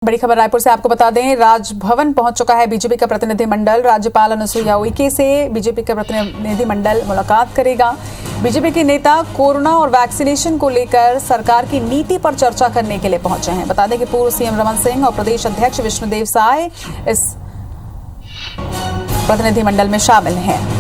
बड़ी खबर रायपुर से आपको बता दें, राजभवन पहुंच चुका है बीजेपी का प्रतिनिधिमंडल। राज्यपाल अनुसुईया उइके से बीजेपी का प्रतिनिधिमंडल मुलाकात करेगा। बीजेपी के नेता कोरोना और वैक्सीनेशन को लेकर सरकार की नीति पर चर्चा करने के लिए पहुंचे हैं। बता दें कि पूर्व सीएम रमन सिंह और प्रदेश अध्यक्ष विष्णुदेव साय इस प्रतिनिधिमंडल में शामिल हैं।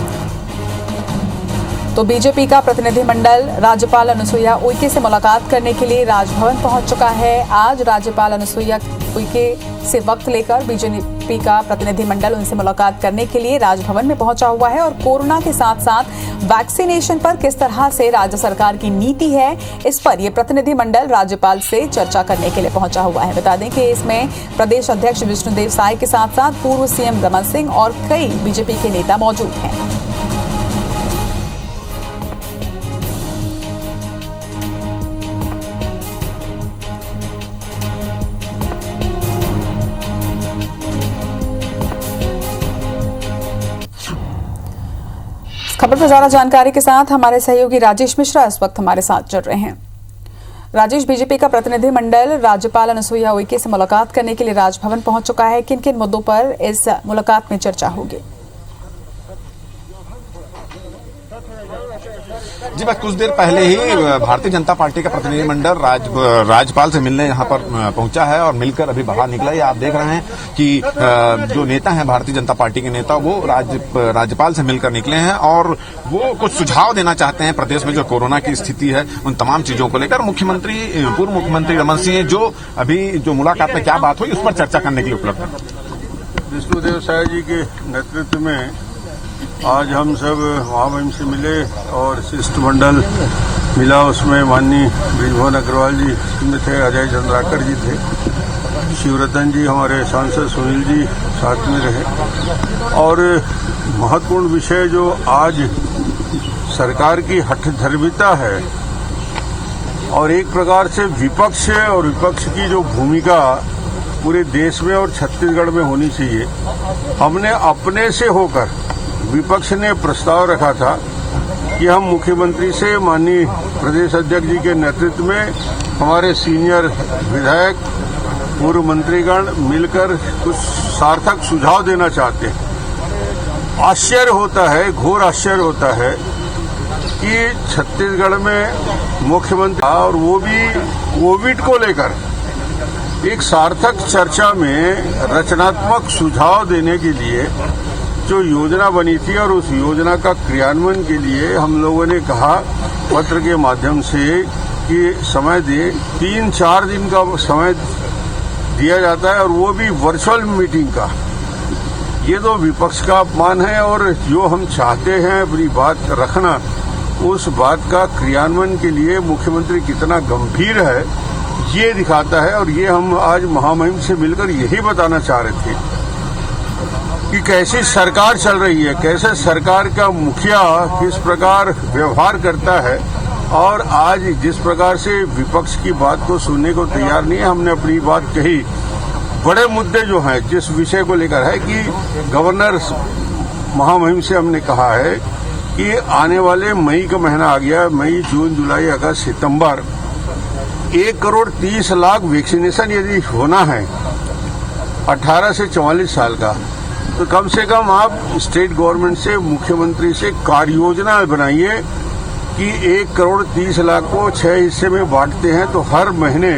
तो बीजेपी का प्रतिनिधिमंडल राज्यपाल अनुसुईया उइके से मुलाकात करने के लिए राजभवन पहुंच चुका है। आज राज्यपाल अनुसुईया उइके से वक्त लेकर बीजेपी का प्रतिनिधिमंडल उनसे मुलाकात करने के लिए राजभवन में पहुंचा हुआ है और कोरोना के साथ साथ वैक्सीनेशन पर किस तरह से राज्य सरकार की नीति है, इस पर यह प्रतिनिधिमंडल राज्यपाल से चर्चा करने के लिए पहुंचा हुआ है। बता दें कि इसमें प्रदेश अध्यक्ष विष्णुदेव साय के साथ साथ पूर्व सीएम रमन सिंह और कई बीजेपी के नेता मौजूद हैं। खबर पर ज्यादा जानकारी के साथ हमारे सहयोगी राजेश मिश्रा इस वक्त हमारे साथ जुड़ रहे हैं। राजेश, बीजेपी का प्रतिनिधिमंडल राज्यपाल अनुसुईया उइके से मुलाकात करने के लिए राजभवन पहुंच चुका है। किन किन मुद्दों पर इस मुलाकात में चर्चा होगी? जी, बस कुछ देर पहले ही भारतीय जनता पार्टी का प्रतिनिधिमंडल राज्यपाल से मिलने यहाँ पर पहुंचा है और मिलकर अभी बाहर निकला है। आप देख रहे हैं कि जो नेता हैं भारतीय जनता पार्टी के नेता, वो राज्यपाल से मिलकर निकले हैं और वो कुछ सुझाव देना चाहते हैं प्रदेश में जो कोरोना की स्थिति है उन तमाम चीजों को लेकर। पूर्व मुख्यमंत्री रमन सिंह जो अभी जो मुलाकात में क्या बात हुई उस पर चर्चा करने के लिए उपलब्ध है। विष्णुदेव साय जी के नेतृत्व में आज हम सब महामहिम से मिले और शिष्टमंडल मिला। उसमें माननीय बृजभवन अग्रवाल जी में थे, अजय चंद्राकर जी थे, शिवरतन जी, हमारे सांसद सुनील जी साथ में रहे। और महत्वपूर्ण विषय जो आज सरकार की हठधर्मिता है और एक प्रकार से विपक्ष और विपक्ष की जो भूमिका पूरे देश में और छत्तीसगढ़ में होनी चाहिए, हमने अपने से होकर विपक्ष ने प्रस्ताव रखा था कि हम मुख्यमंत्री से माननीय प्रदेश अध्यक्ष जी के नेतृत्व में हमारे सीनियर विधायक, पूर्व मंत्रीगण मिलकर कुछ सार्थक सुझाव देना चाहते हैं। आश्चर्य होता है, घोर आश्चर्य होता है कि छत्तीसगढ़ में मुख्यमंत्री और वो भी कोविड को लेकर एक सार्थक चर्चा में रचनात्मक सुझाव देने के लिए जो योजना बनी थी और उस योजना का क्रियान्वयन के लिए हम लोगों ने कहा पत्र के माध्यम से कि समय दे, 3-4 दिन का समय दिया जाता है और वो भी वर्चुअल मीटिंग का। ये तो विपक्ष का अपमान है और जो हम चाहते हैं अपनी बात रखना, उस बात का क्रियान्वयन के लिए मुख्यमंत्री कितना गंभीर है ये दिखाता है। और ये हम आज महामहिम से मिलकर यही बताना चाह रहे थे कि कैसी सरकार चल रही है, कैसे सरकार का मुखिया किस प्रकार व्यवहार करता है और आज जिस प्रकार से विपक्ष की बात को सुनने को तैयार नहीं है। हमने अपनी बात कही। बड़े मुद्दे जो हैं जिस विषय को लेकर है कि गवर्नर महामहिम से हमने कहा है कि आने वाले मई का महीना आ गया, मई, जून, जुलाई, अगस्त, सितंबर, 1,30,00,000 वैक्सीनेशन यदि होना है 18 से 44 साल का, तो कम से कम आप स्टेट गवर्नमेंट से, मुख्यमंत्री से कार्य योजना बनाइए कि 1,30,00,000 को 6 हिस्से में बांटते हैं तो हर महीने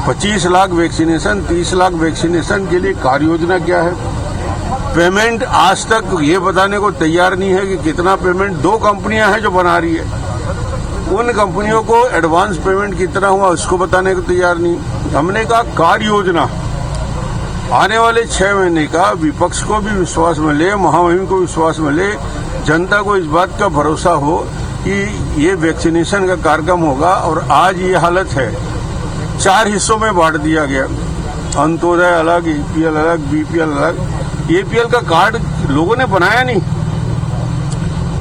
25 लाख वैक्सीनेशन, 30 लाख वैक्सीनेशन के लिए कार्य योजना क्या है। पेमेंट आज तक ये बताने को तैयार नहीं है कि कितना पेमेंट 2 कंपनियां हैं जो बना रही है, उन कंपनियों को एडवांस पेमेंट कितना हुआ उसको बताने को तैयार नहीं। हमने कहा कार्य योजना आने वाले 6 महीने का विपक्ष को भी विश्वास मिले, महामहिम को विश्वास मिले, जनता को इस बात का भरोसा हो कि ये वैक्सीनेशन का कार्यक्रम होगा। और आज ये हालत है, 4 हिस्सों में बांट दिया गया, अंत्योदय अलग, एपीएल अलग, बीपीएल अलग। एपीएल का कार्ड लोगों ने बनाया नहीं,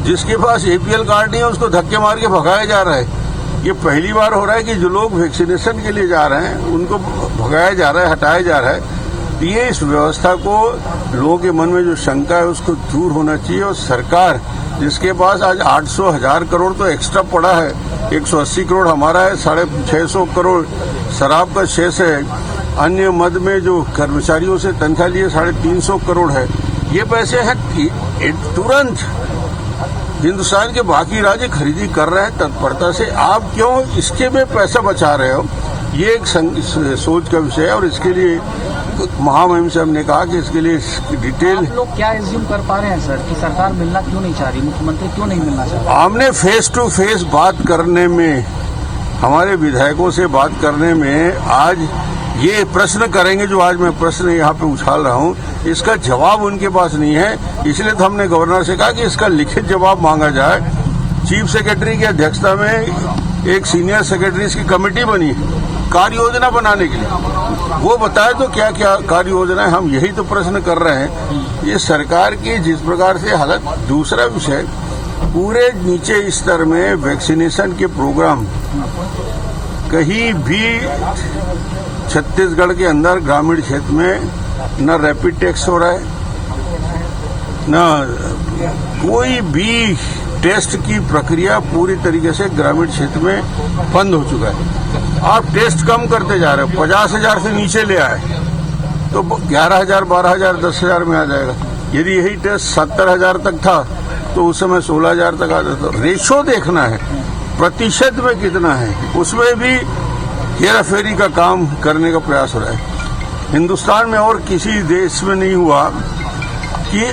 जिसके पास एपीएल कार्ड नहीं है उसको धक्के मार के भगाया जा रहा है। ये पहली बार हो रहा है कि जो लोग वैक्सीनेशन के लिए जा रहे हैं उनको भगाया जा रहा है, हटाया जा रहा है। ये इस व्यवस्था को लोगों के मन में जो शंका है उसको दूर होना चाहिए। और सरकार जिसके पास आज 800,000 करोड़ तो एक्स्ट्रा पड़ा है, 180 करोड़ हमारा है, 650 करोड़ शराब का शेष है, अन्य मद में जो कर्मचारियों से तनख्वाह लिए 350 करोड़ है, ये पैसे हैं तुरंत हिंदुस्तान के बाकी राज्य खरीदी कर रहे हैं तत्परता से। आप क्यों इसके में पैसा बचा रहे हो? ये एक सोच का विषय है और इसके लिए महामहिम से हमने कहा कि इसके लिए डिटेल। आप लोग क्या एज्यूम कर पा रहे हैं सर कि सरकार मिलना क्यों नहीं चाह रही, मुख्यमंत्री क्यों नहीं मिलना चाह रहा? हमने फेस टू फेस बात करने में, हमारे विधायकों से बात करने में, आज ये प्रश्न करेंगे जो आज मैं प्रश्न यहाँ पे उछाल रहा हूँ, इसका जवाब उनके पास नहीं है। इसलिए तो हमने गवर्नर से कहा कि इसका लिखित जवाब मांगा जाए। चीफ सेक्रेटरी की अध्यक्षता में एक सीनियर सेक्रेटरीज की कमेटी बनी कार्य योजना बनाने के लिए, वो बताए तो क्या क्या कार्य योजना है। हम यही तो प्रश्न कर रहे हैं। ये सरकार की जिस प्रकार से हालत। दूसरा विषय, पूरे नीचे स्तर में वैक्सीनेशन के प्रोग्राम कहीं भी छत्तीसगढ़ के अंदर ग्रामीण क्षेत्र में न रैपिड टेस्ट हो रहा है, न कोई भी टेस्ट की प्रक्रिया पूरी तरीके से ग्रामीण क्षेत्र में बंद हो चुका है। आप टेस्ट कम करते जा रहे हो, 50,000 से नीचे ले आए तो 11,000, 12,000, 10,000 में आ जाएगा। यदि यही टेस्ट 70,000 तक था तो उस समय 16,000 तक आ जाता। रेशो देखना है, प्रतिशत में कितना है, उसमें भी हेराफेरी का काम करने का प्रयास हो रहा है। हिंदुस्तान में और किसी देश में नहीं हुआ कि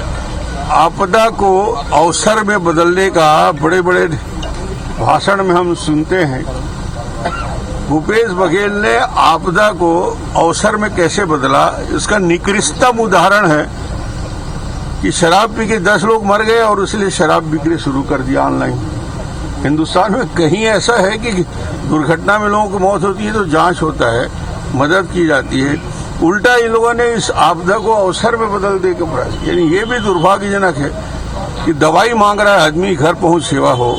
आपदा को अवसर में बदलने का बड़े बड़े भाषण में हम सुनते हैं। भूपेश बघेल ने आपदा को अवसर में कैसे बदला, इसका निकृष्टतम उदाहरण है कि शराब पी के 10 लोग मर गए और इसलिए शराब बिक्री शुरू कर दिया ऑनलाइन। हिंदुस्तान में कहीं ऐसा है कि दुर्घटना में लोगों की मौत होती है तो जांच होता है, मदद की जाती है। उल्टा इन लोगों ने इस आपदा को अवसर में बदल दे के प्रयास, यानी ये भी दुर्भाग्यजनक है कि दवाई मांग रहा है आदमी, घर पहुंच सेवा हो,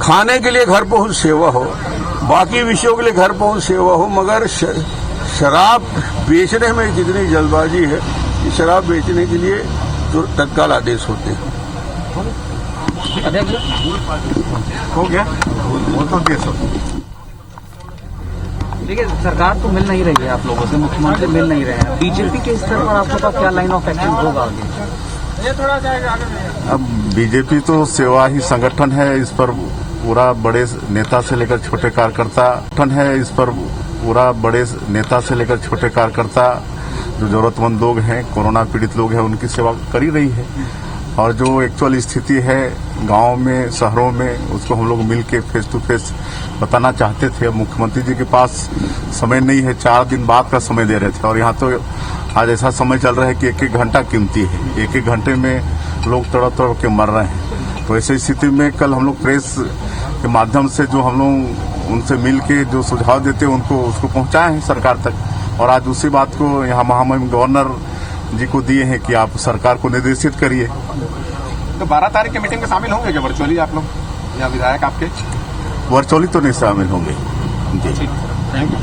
खाने के लिए घर पहुंच सेवा हो, बाकी विषयों के लिए घर पहुंच सेवा हो, मगर शराब बेचने में कितनी जल्दबाजी है कि शराब बेचने के लिए तो तत्काल आदेश होते हैं। हो गया वो तो देखिए, सरकार तो मिल नहीं रही है आप लोगों से, मुख्यमंत्री मिल नहीं रहे हैं। बीजेपी के स्तर पर आप लोग का क्या लाइन ऑफ एक्शन होगा आगे? अब बीजेपी तो सेवा ही संगठन है, इस पर पूरा बड़े नेता से लेकर छोटे कार्यकर्ता जो जरूरतमंद लोग हैं, कोरोना पीड़ित लोग हैं, उनकी सेवा कर ही रही है। और जो एक्चुअल स्थिति है गांव में, शहरों में, उसको हम लोग मिल के फेस टू फेस बताना चाहते थे। अब मुख्यमंत्री जी के पास समय नहीं है, 4 दिन बाद का समय दे रहे थे और यहाँ तो आज ऐसा समय चल रहा है कि 1-1 घंटा कीमती है। 1-1 घंटे में लोग तड़प के मर रहे हैं। तो ऐसी स्थिति में कल हम लोग प्रेस के माध्यम से जो हम लोग उनसे मिल के जो सुझाव देते हैं उनको उसको पहुंचाए हैं सरकार तक। और आज उसी बात को यहाँ महामहिम गवर्नर जी को दिए हैं कि आप सरकार को निर्देशित करिए। तो 12 तारीख की मीटिंग में शामिल होंगे क्या वर्चुअली आप लोग या विधायक आपके? वर्चुअली तो नहीं शामिल होंगे जी। Thank you.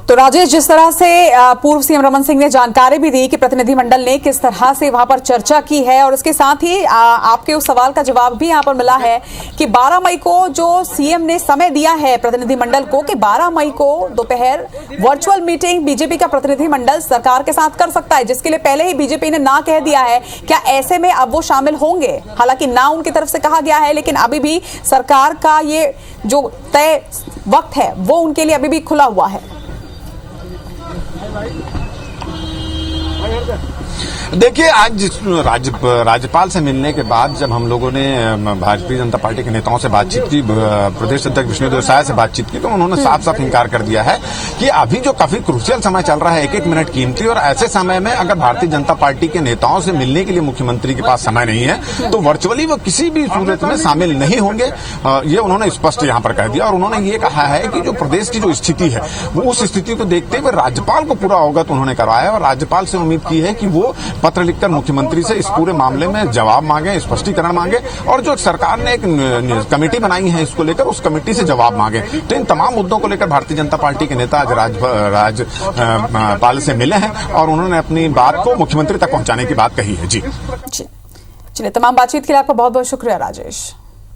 तो राजेश, जिस तरह से पूर्व सीएम रमन सिंह ने जानकारी भी दी कि प्रतिनिधिमंडल ने किस तरह से वहां पर चर्चा की है, और इसके साथ ही आपके उस सवाल का जवाब भी यहां पर मिला है कि 12 मई को जो सीएम ने समय दिया है प्रतिनिधिमंडल को कि 12 मई को दोपहर वर्चुअल मीटिंग बीजेपी का प्रतिनिधिमंडल सरकार के साथ कर सकता है, जिसके लिए पहले ही बीजेपी ने ना कह दिया है। क्या ऐसे में अब वो शामिल होंगे? हालांकि ना उनकी तरफ से कहा गया है, लेकिन अभी भी सरकार का ये जो तय वक्त है वो उनके लिए अभी भी खुला हुआ है। देखिए, आज राज्यपाल से मिलने के बाद जब हम लोगों ने भारतीय जनता पार्टी के नेताओं से बातचीत की, प्रदेश अध्यक्ष विष्णुदेव साय से बातचीत की, तो उन्होंने साफ साफ इंकार कर दिया है कि अभी जो काफी क्रूशियल समय चल रहा है, 1-1 मिनट कीमती, और ऐसे समय में अगर भारतीय जनता पार्टी के नेताओं से मिलने के लिए मुख्यमंत्री के पास समय नहीं है तो वर्चुअली वो किसी भी सूरत में शामिल नहीं होंगे। ये उन्होंने स्पष्ट यहाँ पर कह दिया। और उन्होंने ये कहा है कि जो प्रदेश की जो स्थिति है वो उस स्थिति को देखते हुए राज्यपाल को पूरा अवगत उन्होंने करवाया और राज्यपाल से उम्मीद की है कि वो पत्र लिखकर मुख्यमंत्री से इस पूरे मामले में जवाब मांगे, स्पष्टीकरण मांगे, और जो सरकार ने एक कमेटी बनाई है इसको लेकर उस कमेटी से जवाब मांगे। तो इन तमाम मुद्दों को लेकर भारतीय जनता पार्टी के नेता आज राज्यपाल से मिले हैं और उन्होंने अपनी बात को मुख्यमंत्री तक पहुंचाने की बात कही है। जी चलिए, तमाम बातचीत के लिए आपका बहुत बहुत शुक्रिया राजेश।